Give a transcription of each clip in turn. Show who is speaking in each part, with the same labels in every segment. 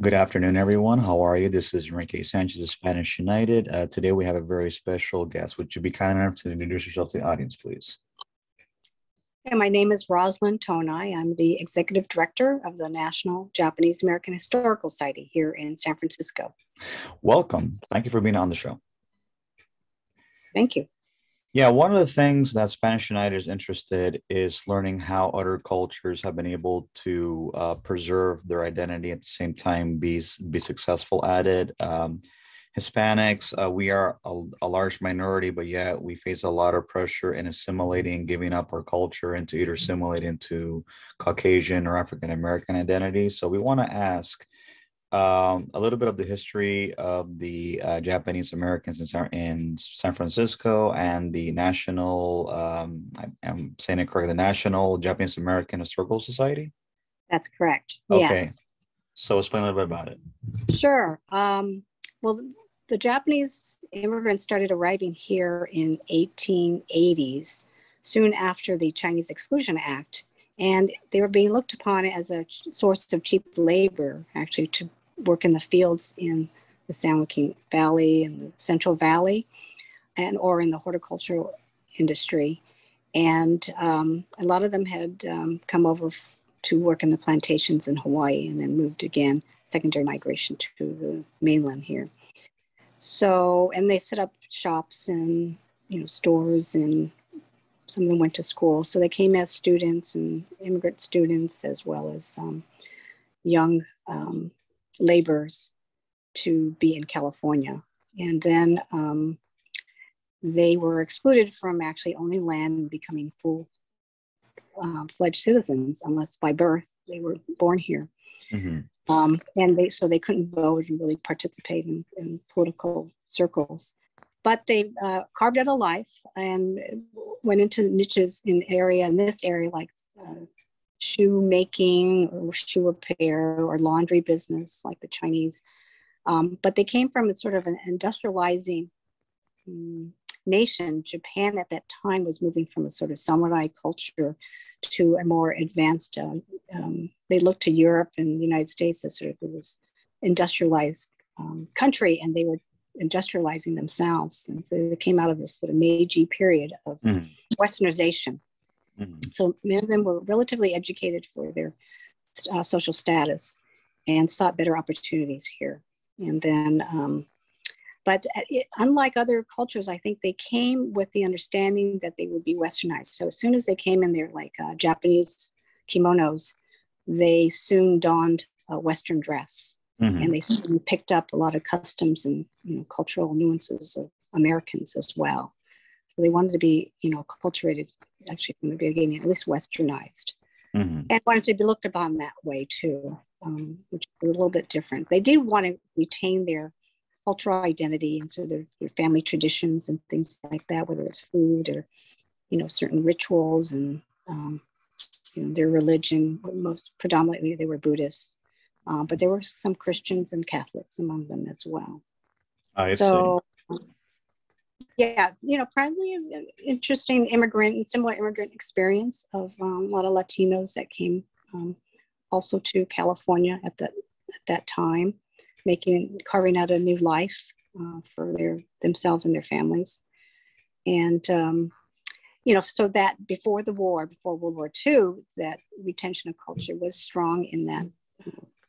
Speaker 1: Good afternoon, everyone. How are you? This is Enrique Sanchez of Spanish United. Today we have a very special guest. Would you be kind enough to introduce yourself to the audience, please?
Speaker 2: Yeah, my name is Rosalyn Tonai. I'm the executive director of the National Japanese American Historical Society here in San Francisco.
Speaker 1: Welcome. Thank you for being on the show.
Speaker 2: Thank you.
Speaker 1: Yeah, one of the things that Spanish United is interested is learning how other cultures have been able to preserve their identity at the same time be successful at it. Hispanics, we are a large minority, but yet we face a lot of pressure in assimilating, giving up our culture and to either assimilate into Caucasian or African American identity. So we want to ask a little bit of the history of the Japanese Americans in San Francisco and the National, I'm saying it correctly, the National Japanese American Historical Society.
Speaker 2: That's correct.
Speaker 1: Okay,
Speaker 2: Yes.
Speaker 1: so explain a little bit about it.
Speaker 2: Sure. Well, the Japanese immigrants started arriving here in 1880s, soon after the Chinese Exclusion Act. And they were being looked upon as a source of cheap labor, actually, to work in the fields in the San Joaquin Valley and the Central Valley, and or in the horticultural industry. And a lot of them had come over to work in the plantations in Hawaii and then moved again, secondary migration to the mainland here. So, and they set up shops and, stores, and some of them went to school. So they came as students and immigrant students, as well as young laborers to be in California. And then they were excluded from actually owning land and becoming full-fledged citizens, unless by birth they were born here.
Speaker 1: Mm-hmm.
Speaker 2: And they couldn't vote and really participate in political circles. But they carved out a life and went into niches in this area, like shoe making or shoe repair or laundry business, like the Chinese. But they came from a sort of an industrializing nation. Japan at that time was moving from a sort of samurai culture to a more advanced, they looked to Europe and the United States as sort of this industrialized country, and they were industrializing themselves. And so they came out of this sort of Meiji period of westernization. So many of them were relatively educated for their social status and sought better opportunities here. And then, but unlike other cultures, I think they came with the understanding that they would be westernized. So as soon as they came in their Japanese kimonos, they soon donned a Western dress. And they soon picked up a lot of customs and cultural nuances of Americans as well. So they wanted to be acculturated actually from the beginning, at least westernized, and wanted to be looked upon that way too, which is a little bit different. They did want to retain their cultural identity, and so their family traditions and things like that, whether it's food or certain rituals and their religion. Most predominantly they were Buddhists. But there were some Christians and Catholics among them as well.
Speaker 1: I see.
Speaker 2: Yeah, probably an interesting similar immigrant experience of a lot of Latinos that came also to California at that time, carving out a new life for themselves and their families. And so that before World War II, that retention of culture was strong in that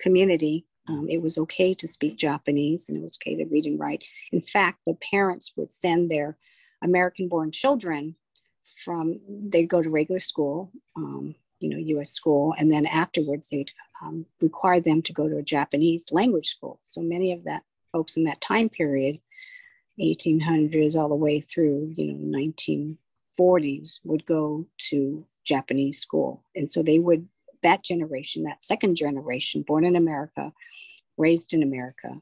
Speaker 2: community. It was okay to speak Japanese, and it was okay to read and write. In fact, the parents would send their American-born children they'd go to regular school, U.S. school, and then afterwards they'd require them to go to a Japanese language school. So many of that folks in that time period, 1800s all the way through 1940s, would go to Japanese school, and so that generation, that second generation, born in America, raised in America,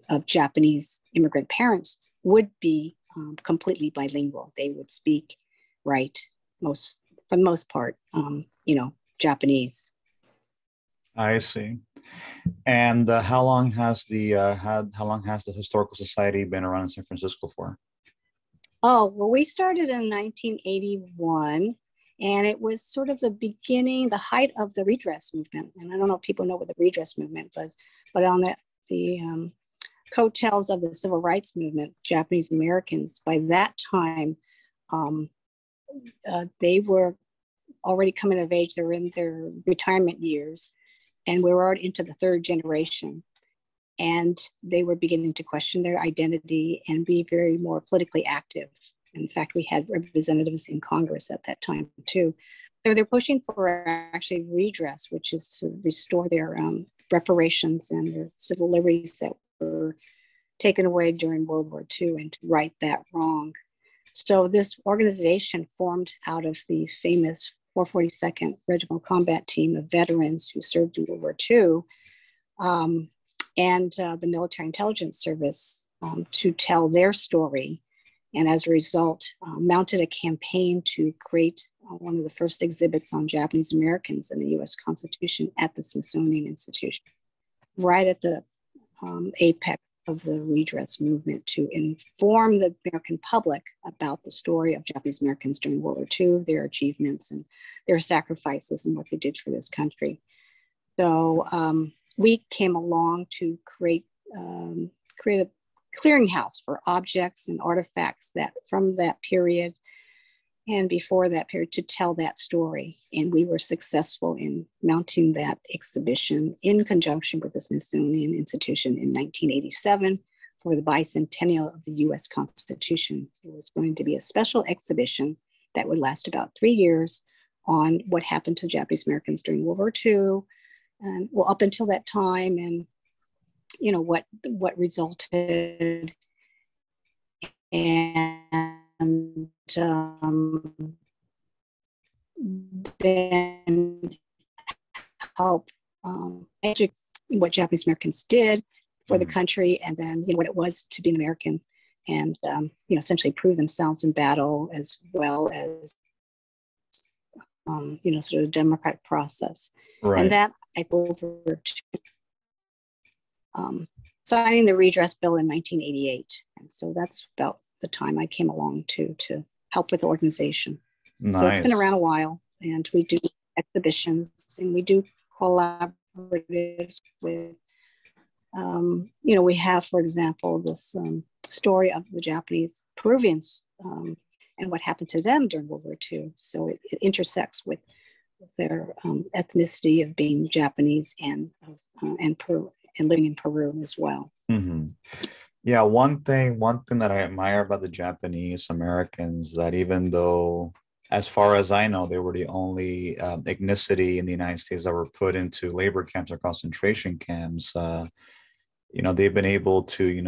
Speaker 2: of Japanese immigrant parents, would be completely bilingual. They would speak, write, for the most part, Japanese.
Speaker 1: I see. And how long has the Historical Society been around in San Francisco for?
Speaker 2: Oh, well, we started in 1981. And it was sort of the height of the redress movement. And I don't know if people know what the redress movement was, But on the coattails of the civil rights movement, Japanese Americans, by that time, they were already coming of age. They were in their retirement years, and we were already into the third generation. And they were beginning to question their identity and be very more politically active. In fact, we had representatives in Congress at that time too. So they're pushing for actually redress, which is to restore their reparations and their civil liberties that were taken away during World War II, and to right that wrong. So this organization formed out of the famous 442nd Regimental Combat Team of veterans who served in World War II, and the Military Intelligence Service to tell their story. And as a result, mounted a campaign to create one of the first exhibits on Japanese Americans in the US Constitution at the Smithsonian Institution, right at the apex of the redress movement, to inform the American public about the story of Japanese Americans during World War II, their achievements and their sacrifices and what they did for this country. So we came along to create a clearinghouse for objects and artifacts that from that period and before that period to tell that story. And we were successful in mounting that exhibition in conjunction with the Smithsonian Institution in 1987 for the bicentennial of the US Constitution. It was going to be a special exhibition that would last about 3 years on what happened to Japanese Americans during World War II, and well, up until that time, and what resulted, and then help educate what Japanese Americans did for the country, and then what it was to be an American, and essentially prove themselves in battle, as well as sort of the democratic process.
Speaker 1: Right.
Speaker 2: And that I go over to signing the redress bill in 1988. And so that's about the time I came along to help with the organization.
Speaker 1: Nice.
Speaker 2: So it's been around a while, and we do exhibitions and we do collaboratives with, we have, for example, this story of the Japanese Peruvians and what happened to them during World War II. So it intersects with their ethnicity of being Japanese and living in Peru as well.
Speaker 1: Mm-hmm. Yeah, one thing that I admire about the Japanese Americans, that even though, as far as I know, they were the only ethnicity in the United States that were put into labor camps or concentration camps, they've been able to,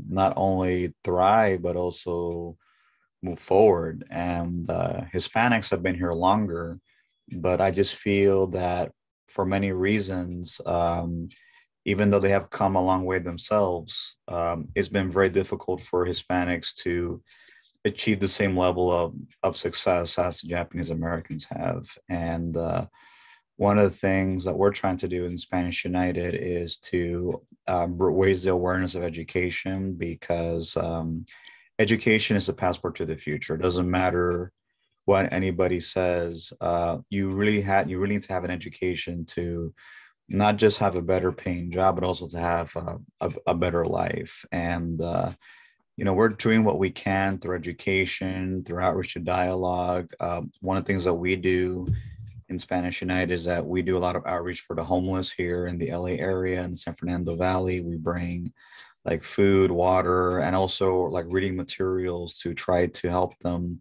Speaker 1: not only thrive, but also move forward. And Hispanics have been here longer, but I just feel that for many reasons, even though they have come a long way themselves, it's been very difficult for Hispanics to achieve the same level of success as the Japanese Americans have. And one of the things that we're trying to do in Spanish United is to raise the awareness of education, because education is the passport to the future. It doesn't matter what anybody says. You really need to have an education to not just have a better paying job, but also to have a better life. And we're doing what we can through education, through outreach to dialogue. One of the things that we do in Spanish United is that we do a lot of outreach for the homeless here in the LA area and San Fernando Valley. We bring like food, water, and also like reading materials to try to help them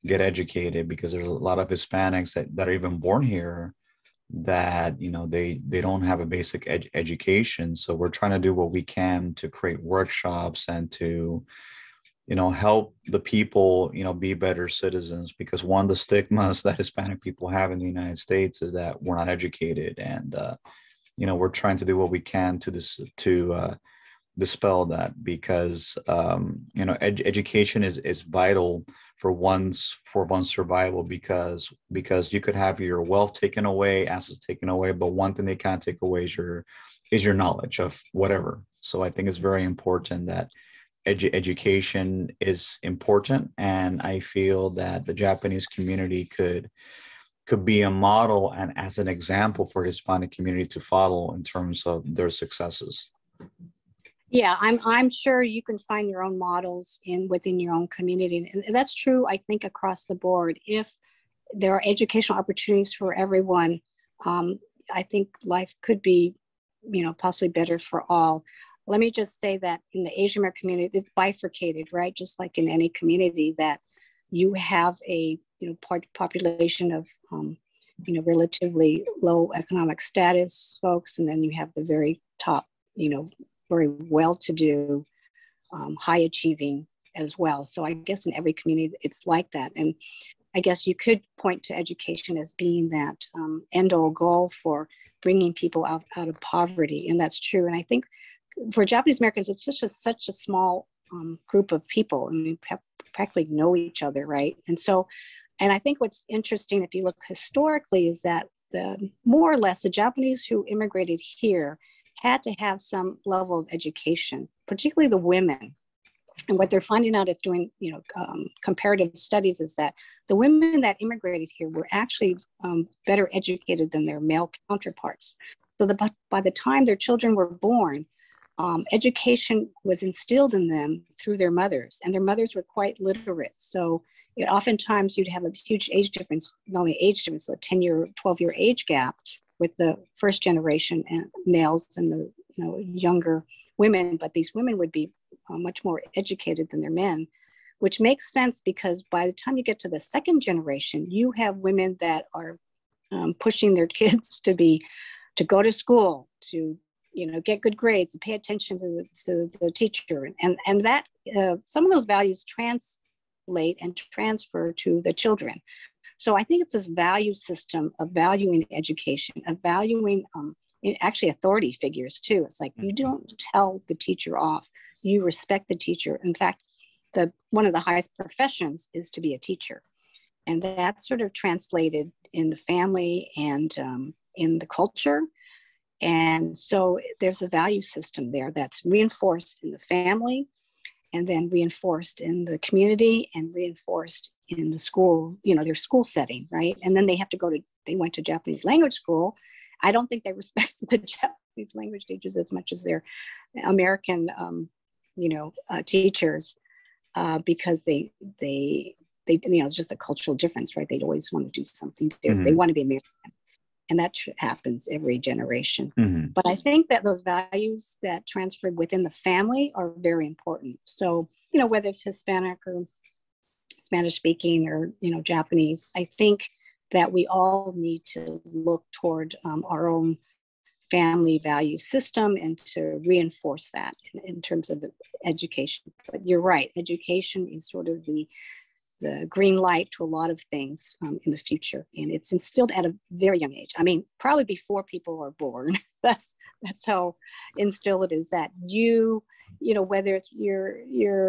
Speaker 1: get educated, because there's a lot of Hispanics that are even born here that they don't have a basic education. So we're trying to do what we can to create workshops and to help the people be better citizens, because one of the stigmas that Hispanic people have in the United States is that we're not educated. And we're trying to do what we can to dispel that, because education is vital for one's survival, because you could have your wealth taken away, assets taken away, but one thing they can't take away is your knowledge of whatever. So I think it's very important that education is important, and I feel that the Japanese community could could be a model and as an example for Hispanic community to follow in terms of their successes.
Speaker 2: Yeah, I'm sure you can find your own models within your own community, and that's true. I think across the board, if there are educational opportunities for everyone, I think life could be, possibly better for all. Let me just say that in the Asian American community, it's bifurcated, right? Just like in any community, that you have a population of relatively low economic status folks, and then you have the very top, very well-to-do, high achieving as well. So I guess in every community it's like that. And I guess you could point to education as being that end-all goal for bringing people out of poverty, and that's true. And I think for Japanese Americans, it's just such a small group of people. I mean, practically know each other, right? And I think what's interesting, if you look historically, is that more or less the Japanese who immigrated here had to have some level of education, particularly the women. And what they're finding out if doing, comparative studies is that the women that immigrated here were actually better educated than their male counterparts. So by the time their children were born, education was instilled in them through their mothers, and their mothers were quite literate. So oftentimes you'd have a huge age difference, not only age difference, a 10-year, 12-year age gap with the first generation males and the younger women, but these women would be much more educated than their men, which makes sense because by the time you get to the second generation, you have women that are pushing their kids to go to school, to get good grades, to pay attention to the teacher, and that some of those values translate and transfer to the children. So I think it's this value system of valuing education, of valuing actually authority figures too. It's like you don't tell the teacher off, you respect the teacher. In fact, one of the highest professions is to be a teacher. And that's sort of translated in the family and in the culture. And so there's a value system there that's reinforced in the family, and then reinforced in the community, and reinforced in the school, their school setting, right? And then they went to Japanese language school. I don't think they respect the Japanese language teachers as much as their American, teachers, because they it's just a cultural difference, right? They'd always want to do something different. Mm-hmm. They want to be American. And that happens every generation. Mm-hmm. But I think that those values that transferred within the family are very important. So, whether it's Hispanic or Spanish speaking or, Japanese, I think that we all need to look toward our own family value system and to reinforce that in terms of the education. But you're right, education is sort of the green light to a lot of things in the future. And it's instilled at a very young age. I mean, probably before people are born. That's how instilled it is, that whether it's you're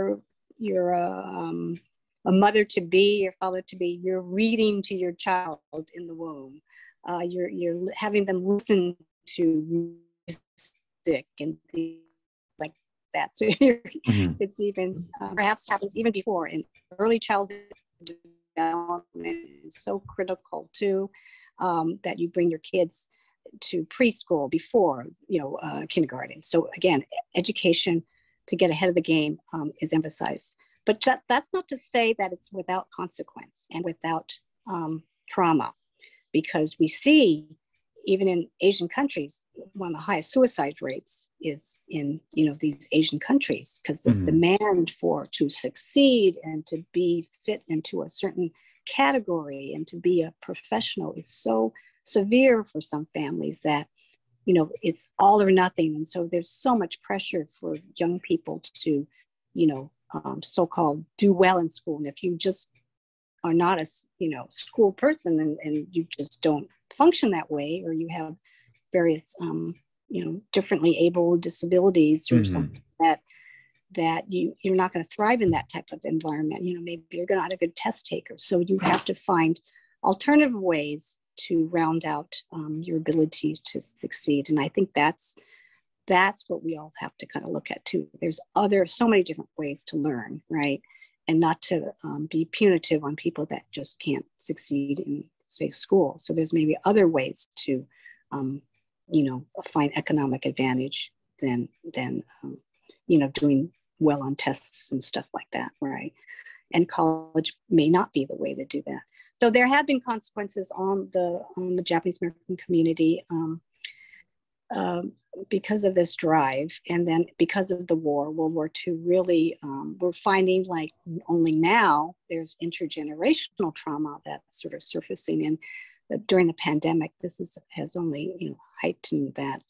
Speaker 2: a mother to be or father to be, you're reading to your child in the womb. You're having them listen to music and like that. So it's even perhaps happens even before, in early childhood development is so critical too, that you bring your kids to preschool before kindergarten. So again, education to get ahead of the game is emphasized. But that's not to say that it's without consequence and without trauma, because we see even in Asian countries, one of the highest suicide rates is in these Asian countries, because the demand to succeed and to be fit into a certain category and to be a professional is so severe for some families that it's all or nothing. And so there's so much pressure for young people to so-called do well in school. And if you just are not a school person and you just don't function that way, or you have various differently able disabilities or something that you're not going to thrive in that type of environment. Maybe you're not a good test taker. So you have to find alternative ways to round out your ability to succeed. And I think that's what we all have to kind of look at too. There's so many different ways to learn, right? And not to be punitive on people that just can't succeed in say, school. So there's maybe other ways to, find economic advantage than doing well on tests and stuff like that, right? And college may not be the way to do that. So there have been consequences on the Japanese American community because of this drive, and then because of the war, World War II. Really, we're finding like only now there's intergenerational trauma that's sort of surfacing, and during the pandemic, has only heightened that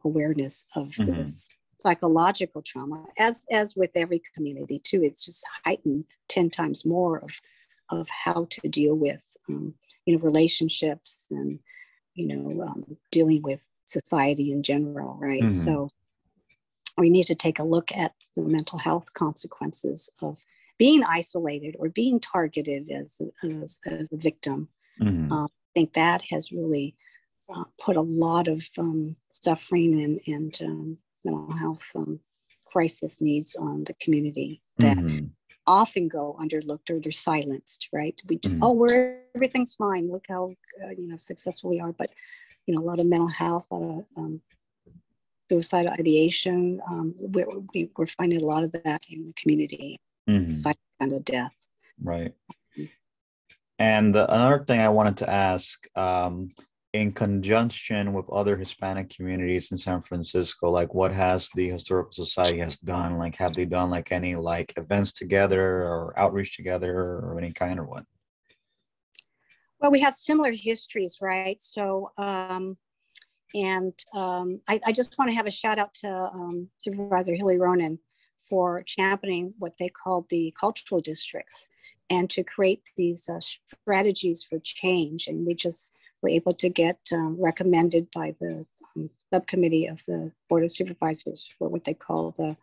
Speaker 2: awareness of this psychological trauma, as with every community too. It's just heightened 10 times more of how to deal with relationships and dealing with society in general, right? So we need to take a look at the mental health consequences of being isolated or being targeted as a victim. I think that has really put a lot of suffering and mental health crisis needs on the community that often go underlooked, or they're silenced, right? Everything's fine. Look how successful we are, but a lot of mental health, a lot of suicidal ideation. We're finding a lot of that in the community. Kind of death,
Speaker 1: right? And another thing I wanted to ask, in conjunction with other Hispanic communities in San Francisco, like what has the Historical Society has done? Like, have they done like any like events together or outreach together or any kind, or what?
Speaker 2: Well, we have similar histories, right? So, I just want to have a shout out to Supervisor Hilly Ronan for championing what they called the cultural districts and to create these strategies for change. And we just were able to get recommended by the subcommittee of the Board of Supervisors for what they call the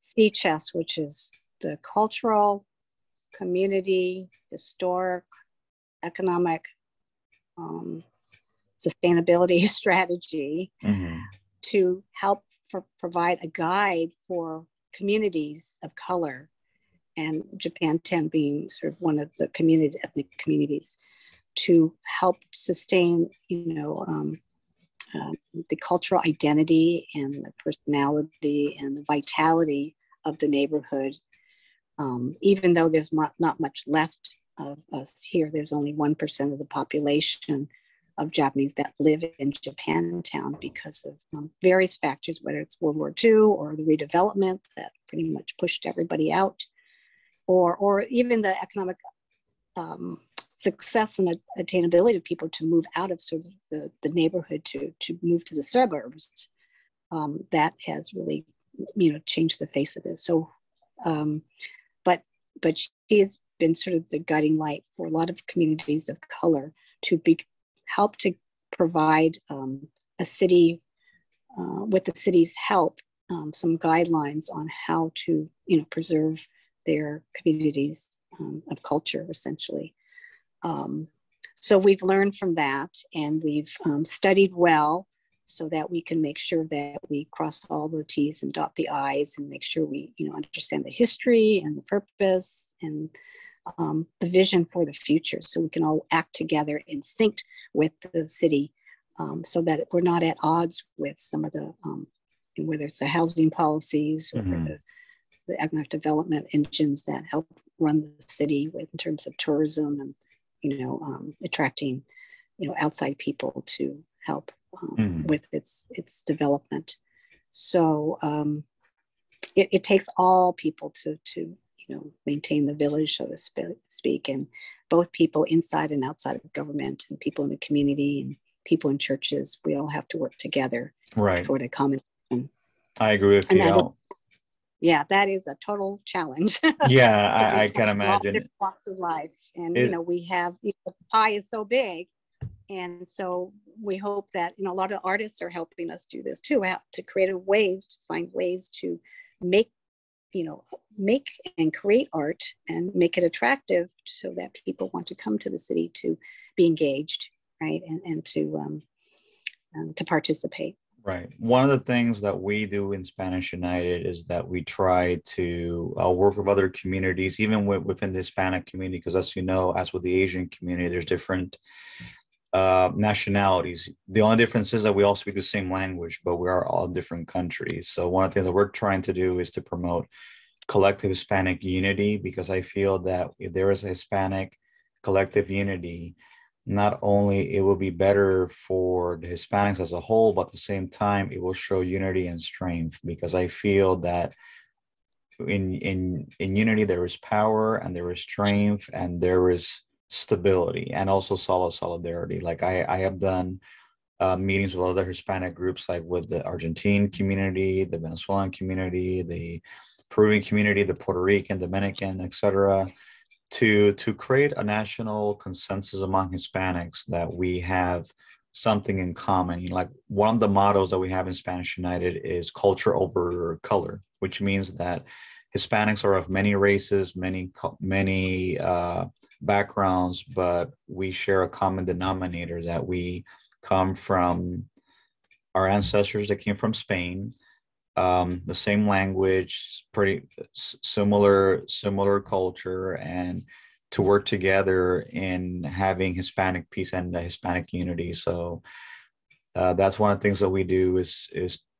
Speaker 2: CCHES, which is the Cultural, Community, Historic, Economic Sustainability Strategy to help provide a guide for communities of color, and Japan 10 being sort of one of the communities, ethnic communities, to help sustain, the cultural identity and the personality and the vitality of the neighborhood. Even though there's not much left of us here, there's only 1% of the population of Japanese that live in Japantown because of various factors, whether it's World War II or the redevelopment that pretty much pushed everybody out, or even the economic success and attainability of people to move out of sort of the neighborhood to move to the suburbs. That has really, changed the face of this. So, but she has been sort of the guiding light for a lot of communities of color to help to provide a city, with the city's help, some guidelines on how to, preserve their communities of culture, essentially. So we've learned from that, and we've studied well so that we can make sure that we cross all the T's and dot the I's and make sure we, understand the history and the purpose and the vision for the future, so we can all act together in sync with the city, so that we're not at odds with some of the, whether it's the housing policies or the economic development engines that help run the city in terms of tourism and, attracting, outside people to help with its development. So it takes all people to maintain the village, so to speak, and both people inside and outside of government, and people in the community and people in churches. We all have to work together, right, toward a common vision.
Speaker 1: I agree with you.
Speaker 2: That is a total challenge.
Speaker 1: Yeah, I can imagine.
Speaker 2: All walks of life, and we have, the pie is so big, and so we hope that a lot of artists are helping us do this too, to find ways to make and create art and make it attractive so that people want to come to the city to be engaged, right, and to participate.
Speaker 1: Right. One of the things that we do in Spanish United is that we try to work with other communities, even within the Hispanic community, because as you know, as with the Asian community, there's different nationalities. The only difference is that we all speak the same language, but we are all different countries. So one of the things that we're trying to do is to promote collective Hispanic unity, because I feel that if there is a Hispanic collective unity, not only it will be better for the Hispanics as a whole, but at the same time, it will show unity and strength, because I feel that in unity there is power and there is strength and there is stability and also solidarity. Like I have done meetings with other Hispanic groups, like with the Argentine community, the Venezuelan community, the Peruvian community, the Puerto Rican, Dominican, etc., to create a national consensus among Hispanics that we have something in common. You know, like one of the mottos that we have in Spanish United is culture over color, which means that Hispanics are of many races, many backgrounds, but we share a common denominator, that we come from our ancestors that came from Spain, the same language, pretty similar culture, and to work together in having Hispanic peace and Hispanic unity. So that's one of the things that we do is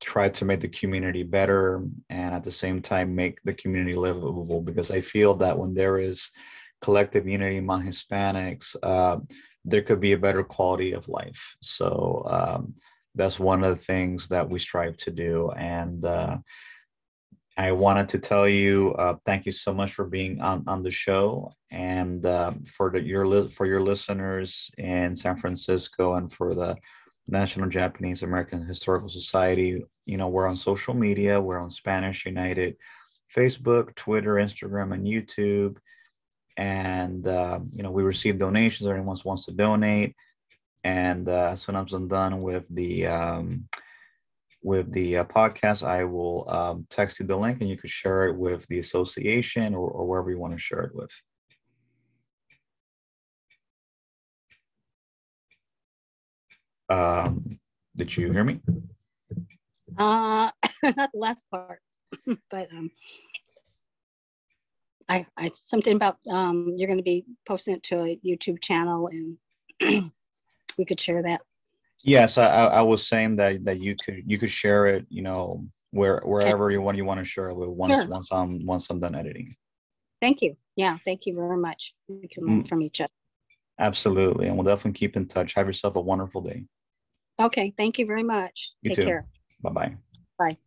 Speaker 1: try to make the community better, and at the same time make the community livable, because I feel that when there is collective unity among Hispanics, there could be a better quality of life. So that's one of the things that we strive to do. And I wanted to tell you, thank you so much for being on the show, and for your listeners in San Francisco and for the National Japanese American Historical Society. You know, we're on social media. We're on Spanish United, Facebook, Twitter, Instagram, and YouTube. And you know, we receive donations. Anyone wants to donate, and as soon as I'm done with the podcast, I will text you the link, and you could share it with the association, or wherever you want to share it with. Did you hear me?
Speaker 2: Not the last part, but I something about you're going to be posting it to a YouTube channel, and we could share that.
Speaker 1: Yes, I was saying that you could share it, you know, wherever you want to share it with,
Speaker 2: Sure.
Speaker 1: once I'm done editing.
Speaker 2: Thank you. Yeah, thank you very much. We can learn from each other.
Speaker 1: Absolutely, and we'll definitely keep in touch. Have yourself a wonderful day.
Speaker 2: Okay, thank you very much.
Speaker 1: You
Speaker 2: Take
Speaker 1: too.
Speaker 2: care.
Speaker 1: Bye bye.
Speaker 2: Bye.